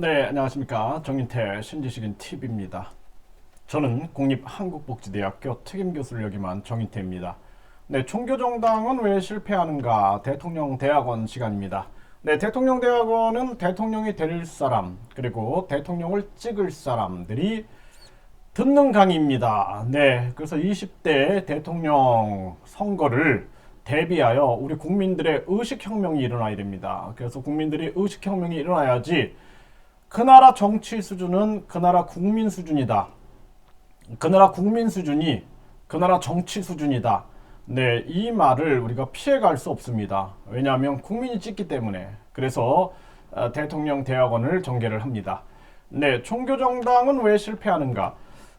네, 안녕하십니까. 정인태 신지식인 TV입니다. 저는 국립한국복지대학교 특임교수를 역임한 정인태입니다. 네, 총교정당은 왜 실패하는가? 대통령 대학원 시간입니다. 네, 대통령 대학원은 대통령이 될 사람, 그리고 대통령을 찍을 사람들이 듣는 강의입니다. 네, 그래서 20대 대통령 선거를 대비하여 우리 국민들의 의식혁명이 일어나야 됩니다. 그래서 국민들이 의식혁명이 일어나야지 그 나라 정치 수준은 그 나라 국민 수준이다. 그 나라 국민 수준이 그 나라 정치 수준이다. 네, 이 말을 우리가 피해갈 수 없습니다. 왜냐하면 국민이 찍기 때문에. 그래서 대통령 대학원을 전개를 합니다. 네, 종교정당은 왜 실패하는가?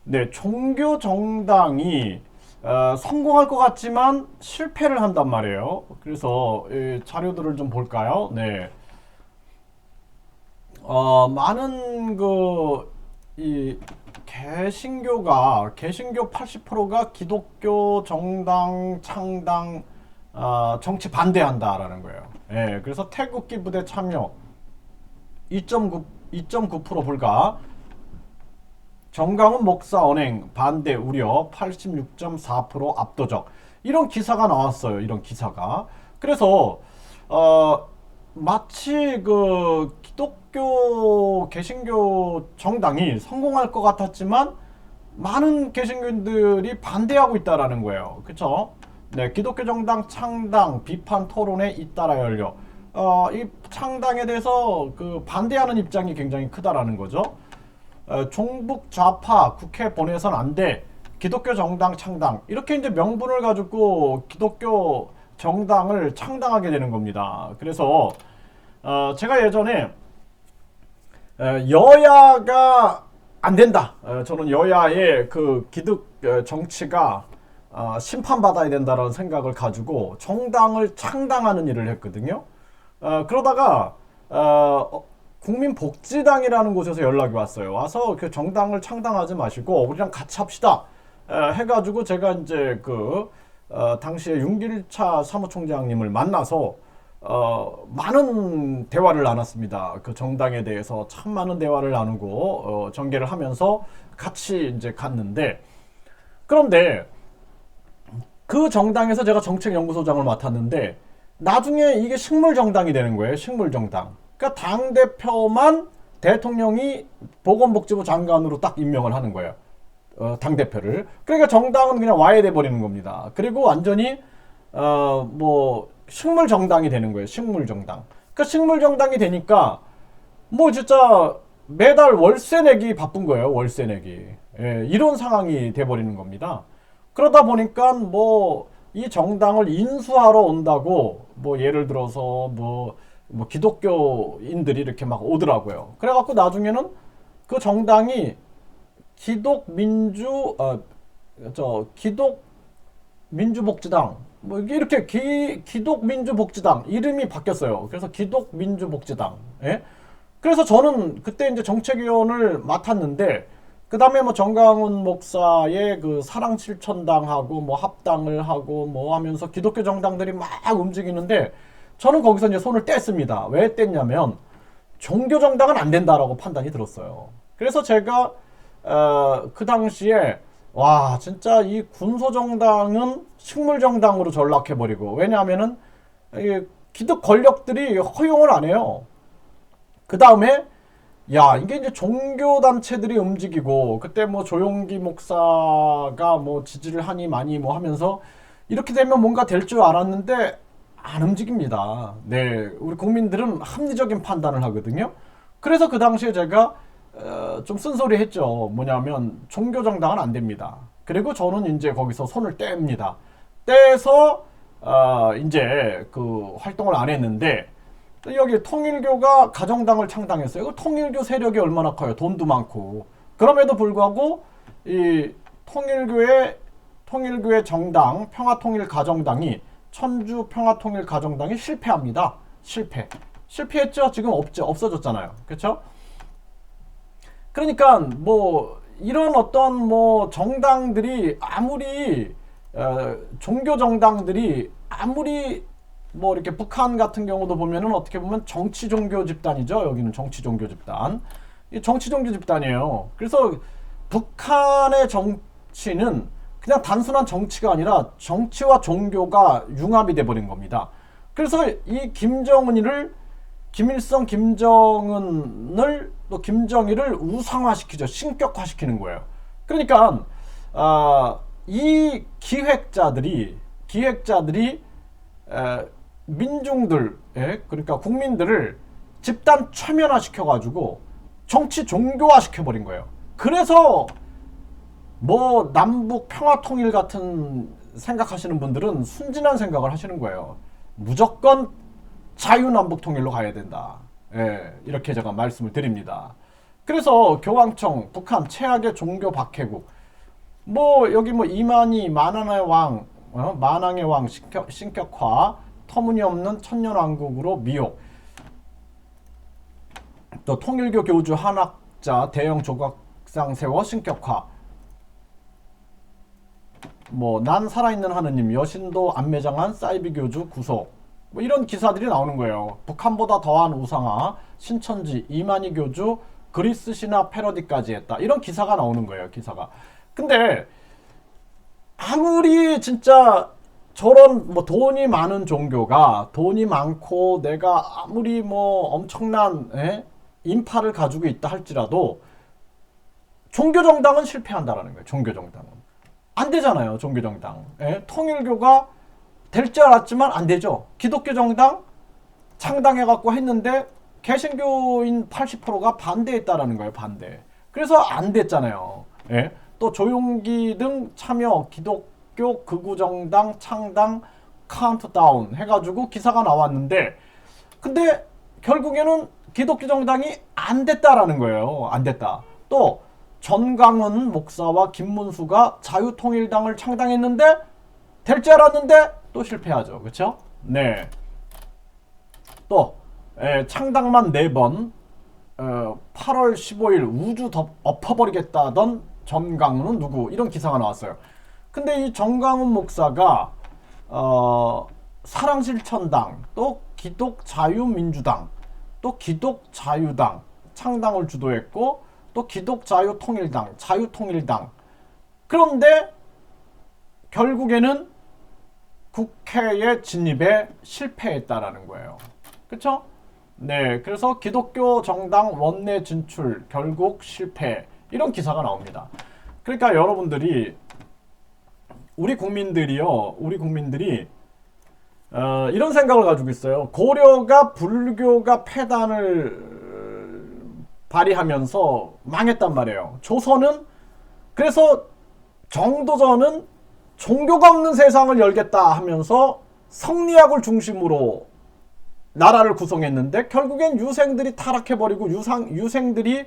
네, 종교정당이 성공할 것 같지만 실패를 한단 말이에요. 그래서 자료들을 좀 볼까요? 네. 많은 이 개신교 80%가 기독교 정당 창당 정치 반대한다라는 거예요. 예, 그래서 태극기 부대 참여 2.9% 불가, 정강훈 목사 언행 반대 우려 86.4% 압도적, 이런 기사가 나왔어요. 이런 기사가. 그래서 마치 그 기독교 개신교 정당이 성공할 것 같았지만 많은 개신교인들이 반대하고 있다라는 거예요. 그렇죠? 네, 기독교 정당 창당 비판 토론회 잇따라 열려. 이 창당에 대해서 그 반대하는 입장이 굉장히 크다라는 거죠. 종북 좌파 국회 보내선 안 돼. 기독교 정당 창당. 이렇게 이제 명분을 가지고 기독교 정당을 창당하게 되는 겁니다. 그래서 제가 예전에 여야가 안 된다. 저는 여야의 그 기득 정치가 심판받아야 된다는 생각을 가지고 정당을 창당하는 일을 했거든요. 그러다가 국민복지당이라는 곳에서 연락이 왔어요. 와서 그 정당을 창당하지 마시고 우리랑 같이 합시다. 해가지고 제가 이제 당시에 윤길차 사무총장님을 만나서 많은 대화를 나눴습니다. 그 정당에 대해서 참 많은 대화를 나누고 전개를 하면서 같이 이제 갔는데, 그런데 그 정당에서 제가 정책연구소장을 맡았는데 나중에 이게 식물정당이 되는 거예요. 식물정당. 그러니까 당대표만 대통령이 보건복지부 장관으로 딱 임명을 하는 거예요. 당대표를. 그러니까 정당은 그냥 와해돼 버리는 겁니다. 그리고 완전히 식물정당이 되는 거예요. 식물정당. 그러니까 식물정당이 되니까 진짜 매달 월세 내기 바쁜 거예요. 월세 내기. 예, 이런 상황이 돼버리는 겁니다. 그러다 보니까 이 정당을 인수하러 온다고 예를 들어서 기독교인들이 이렇게 막 오더라고요. 그래갖고 나중에는 그 정당이 기독민주복지당 이렇게 기독민주복지당 이름이 바뀌었어요. 그래서 기독민주복지당. 예? 그래서 저는 그때 이제 정책위원을 맡았는데, 그 다음에 정강훈 목사의 그 사랑칠천당하고 합당을 하고 하면서 기독교 정당들이 막 움직이는데 저는 거기서 이제 손을 뗐습니다. 왜 뗐냐면 종교 정당은 안 된다라고 판단이 들었어요. 그래서 제가 그 당시에 와, 진짜 이 군소정당은 식물정당으로 전락해버리고, 왜냐하면은 기득 권력들이 허용을 안 해요. 그 다음에 이게 이제 종교단체들이 움직이고, 그때 조용기 목사가 지지를 하니 많이 하면서 이렇게 되면 뭔가 될 줄 알았는데 안 움직입니다. 네, 우리 국민들은 합리적인 판단을 하거든요. 그래서 그 당시에 제가 좀 쓴소리 했죠. 뭐냐면 종교정당은 안 됩니다. 그리고 저는 이제 거기서 손을 뗍니다. 떼서 이제 그 활동을 안 했는데, 여기 통일교가 가정당을 창당했어요. 통일교 세력이 얼마나 커요. 돈도 많고. 그럼에도 불구하고 이 통일교의 정당 평화통일가정당이, 천주 평화통일가정당이 실패합니다. 실패했죠. 지금 없어졌잖아요. 그렇죠? 그러니까 이런 어떤 정당들이 아무리 종교 정당들이 아무리 뭐 이렇게 북한 같은 경우도 보면은 어떻게 보면 정치 종교 집단이죠. 여기는 정치 종교 집단. 이 정치 종교 집단이에요. 그래서 북한의 정치는 그냥 단순한 정치가 아니라 정치와 종교가 융합이 돼 버린 겁니다. 그래서 이 김일성, 김정은을 또 김정일을 우상화시키죠. 신격화시키는 거예요. 그러니까 이 기획자들이 민중들, 그러니까 국민들을 집단 최면화 시켜가지고 정치 종교화 시켜버린 거예요. 그래서 뭐 남북 평화 통일 같은 생각하시는 분들은 순진한 생각을 하시는 거예요. 무조건 자유남북 통일로 가야 된다. 이렇게 제가 말씀을 드립니다. 그래서 교황청, 북한 최악의 종교 박해국, 뭐 여기 뭐 이만희, 만왕의 왕 신격화, 터무니없는 천년왕국으로 미혹, 또 통일교 교주 한학자 대형 조각상 세워 신격화, 뭐 난 살아있는 하느님 여신도 안매장한 사이비 교주 구속, 뭐 이런 기사들이 나오는 거예요. 북한보다 더한 우상화, 신천지, 이만희 교주 그리스 신화 패러디까지 했다. 이런 기사가 나오는 거예요. 기사가. 근데 아무리 진짜 저런 뭐 돈이 많은 종교가, 돈이 많고 내가 아무리 뭐 엄청난 인파를 가지고 있다 할지라도 종교정당은 실패한다라는 거예요. 종교정당은 안 되잖아요. 종교정당. 통일교가 될 줄 알았지만 안 되죠. 기독교 정당 창당해갖고 했는데 개신교인 80%가 반대했다라는 거예요. 반대. 그래서 안 됐잖아요. 또 조용기 등 참여 기독교 극우정당 창당 카운트다운 해가지고 기사가 나왔는데, 근데 결국에는 기독교 정당이 안 됐다라는 거예요. 안 됐다. 또 전강훈 목사와 김문수가 자유통일당을 창당했는데 될 줄 알았는데 또 실패하죠. 그렇죠? 네. 또 창당만 4번 8월 15일 우주 엎어버리겠다던 전강훈은 누구? 이런 기사가 나왔어요. 근데 이 전강훈 목사가 사랑실천당, 또 기독자유민주당, 또 기독자유당 창당을 주도했고, 또 기독자유통일당, 자유통일당. 그런데 결국에는 국회에 진입에 실패했다라는 거예요. 그렇죠? 네, 그래서 기독교 정당 원내 진출 결국 실패, 이런 기사가 나옵니다. 그러니까 여러분들이, 우리 국민들이 이런 생각을 가지고 있어요. 고려가 불교가 폐단을 발휘하면서 망했단 말이에요. 조선은, 그래서 정도전은 종교가 없는 세상을 열겠다 하면서 성리학을 중심으로 나라를 구성했는데 결국엔 유생들이 타락해버리고 유생들이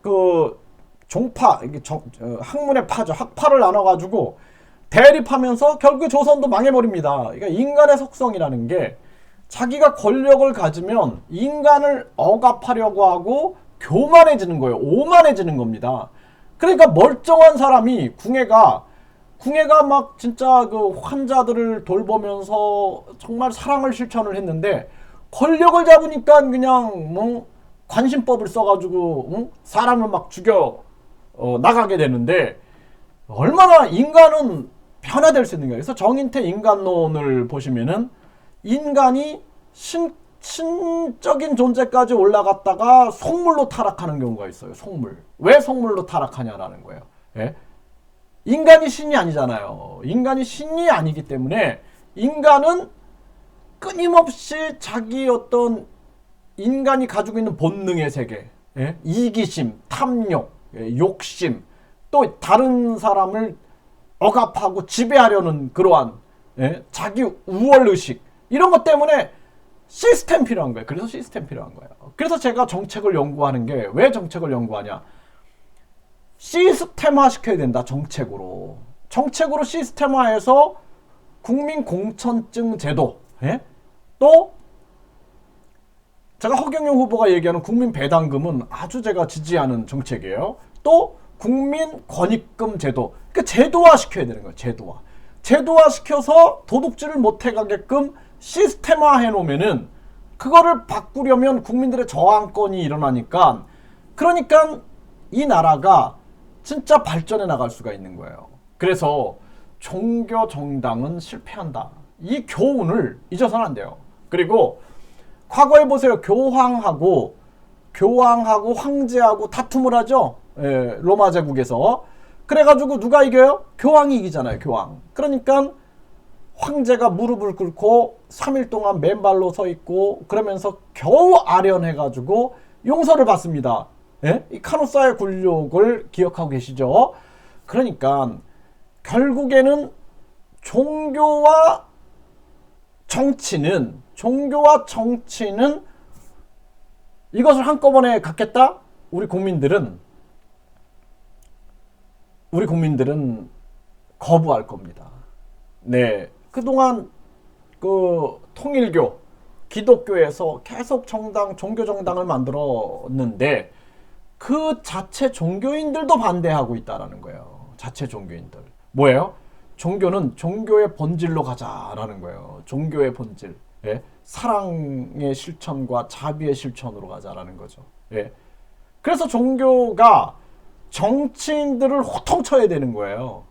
그 종파, 학문의 파죠. 학파를 나눠가지고 대립하면서 결국에 조선도 망해버립니다. 그러니까 인간의 속성이라는 게 자기가 권력을 가지면 인간을 억압하려고 하고 교만해지는 거예요. 오만해지는 겁니다. 그러니까 멀쩡한 사람이 궁예가 막 진짜 그 환자들을 돌보면서 정말 사랑을 실천을 했는데 권력을 잡으니까 그냥 뭐 관심법을 써가지고 사람을 막 죽여 나가게 되는데, 얼마나 인간은 변화될 수 있는 거예요. 그래서 정인태 인간론을 보시면은 인간이 신적인 존재까지 올라갔다가 속물로 타락하는 경우가 있어요. 속물. 왜 속물로 타락하냐라는 거예요. 인간이 신이 아니잖아요. 인간이 신이 아니기 때문에 인간은 끊임없이 자기 어떤 인간이 가지고 있는 본능의 세계, 이기심, 탐욕, 욕심, 또 다른 사람을 억압하고 지배하려는 그러한 자기 우월의식, 이런 것 때문에 시스템 필요한 거예요. 그래서 시스템 필요한 거예요. 그래서 제가 정책을 연구하는 게, 왜 정책을 연구하냐, 시스템화 시켜야 된다. 정책으로 시스템화해서 국민 공천증 제도, 또 제가 허경영 후보가 얘기하는 국민 배당금은 아주 제가 지지하는 정책이에요. 또 국민 권익금 제도, 그러니까 제도화 시켜야 되는 거예요. 제도화 시켜서 도둑질을 못 해가게끔 시스템화 해놓으면은 그거를 바꾸려면 국민들의 저항권이 일어나니까, 그러니까 이 나라가 진짜 발전해 나갈 수가 있는 거예요. 그래서 종교 정당은 실패한다. 이 교훈을 잊어서는 안 돼요. 그리고 과거에 보세요. 교황하고 황제하고 다툼을 하죠. 예, 로마 제국에서. 그래가지고 누가 이겨요? 교황이 이기잖아요. 교황. 그러니까 황제가 무릎을 꿇고 3일 동안 맨발로 서 있고 그러면서 겨우 아련해가지고 용서를 받습니다. 예? 이 카노사의 굴욕을 기억하고 계시죠? 그러니까 결국에는 종교와 정치는 이것을 한꺼번에 갖겠다? 우리 국민들은 거부할 겁니다. 네. 그동안 그 통일교, 기독교에서 계속 종교 정당을 만들었는데 그 자체 종교인들도 반대하고 있다라는 거예요. 자체 종교인들. 뭐예요? 종교는 종교의 본질로 가자라는 거예요. 종교의 본질. 예? 사랑의 실천과 자비의 실천으로 가자라는 거죠. 예? 그래서 종교가 정치인들을 호통쳐야 되는 거예요.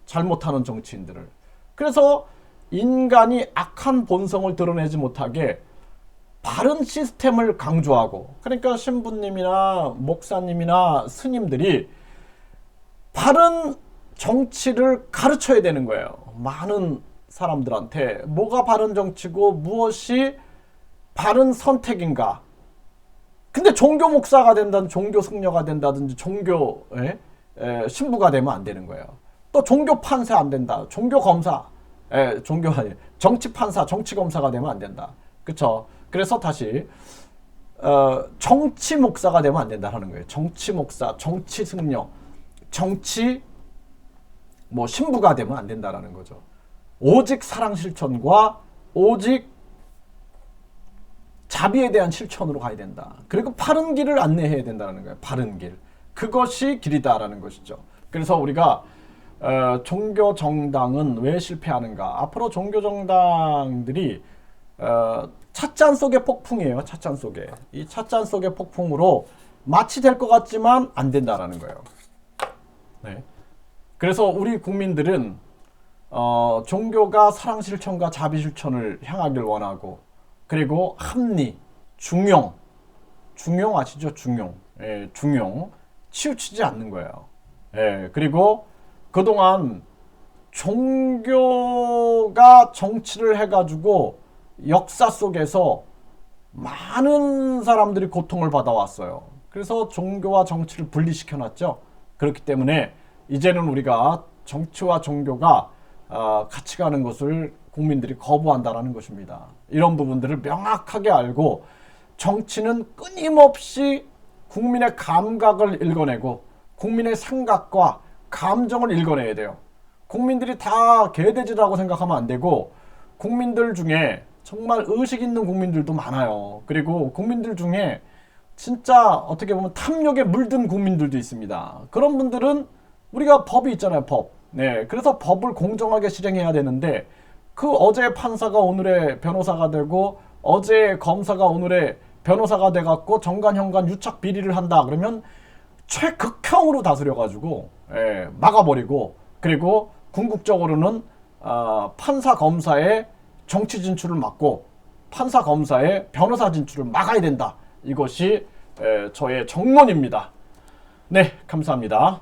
잘못하는 정치인들을. 그래서 인간이 악한 본성을 드러내지 못하게 바른 시스템을 강조하고, 그러니까 신부님이나 목사님이나 스님들이 바른 정치를 가르쳐야 되는 거예요. 많은 사람들한테 뭐가 바른 정치고 무엇이 바른 선택인가. 근데 종교 목사가 된다든지 종교 승려가 된다든지 종교 신부가 되면 안 되는 거예요. 또 종교 판사 안 된다. 종교 검사, 정치 판사, 정치 검사가 되면 안 된다. 그렇죠? 그래서 다시 정치 목사가 되면 안 된다는 거예요. 정치 목사, 정치 승려, 정치 신부가 되면 안 된다라는 거죠. 오직 사랑 실천과 오직 자비에 대한 실천으로 가야 된다. 그리고 바른 길을 안내해야 된다는 거예요. 바른 길. 그것이 길이다라는 것이죠. 그래서 우리가 종교 정당은 왜 실패하는가? 앞으로 종교 정당들이 찻잔 속의 폭풍이에요. 찻잔 속에. 이 찻잔 속의 폭풍으로 마치 될 것 같지만 안 된다라는 거예요. 네. 그래서 우리 국민들은 종교가 사랑 실천과 자비 실천을 향하길 원하고, 그리고 합리, 중용 아시죠? 중용. 예, 중용. 치우치지 않는 거예요. 예, 그리고 그동안 종교가 정치를 해가지고 역사 속에서 많은 사람들이 고통을 받아왔어요. 그래서 종교와 정치를 분리시켜놨죠. 그렇기 때문에 이제는 우리가 정치와 종교가 같이 가는 것을 국민들이 거부한다라는 것입니다. 이런 부분들을 명확하게 알고 정치는 끊임없이 국민의 감각을 읽어내고 국민의 생각과 감정을 읽어내야 돼요. 국민들이 다 개돼지라고 생각하면 안 되고, 국민들 중에 정말 의식 있는 국민들도 많아요. 그리고 국민들 중에 진짜 어떻게 보면 탐욕에 물든 국민들도 있습니다. 그런 분들은 우리가 법이 있잖아요. 법. 네, 그래서 법을 공정하게 실행해야 되는데, 그 어제 판사가 오늘의 변호사가 되고 어제 검사가 오늘의 변호사가 돼갖고 정관현관 유착 비리를 한다 그러면 최극형으로 다스려가지고 막아버리고, 그리고 궁극적으로는 판사 검사의 정치 진출을 막고 판사 검사의 변호사 진출을 막아야 된다. 이것이 저의 정론입니다. 네, 감사합니다.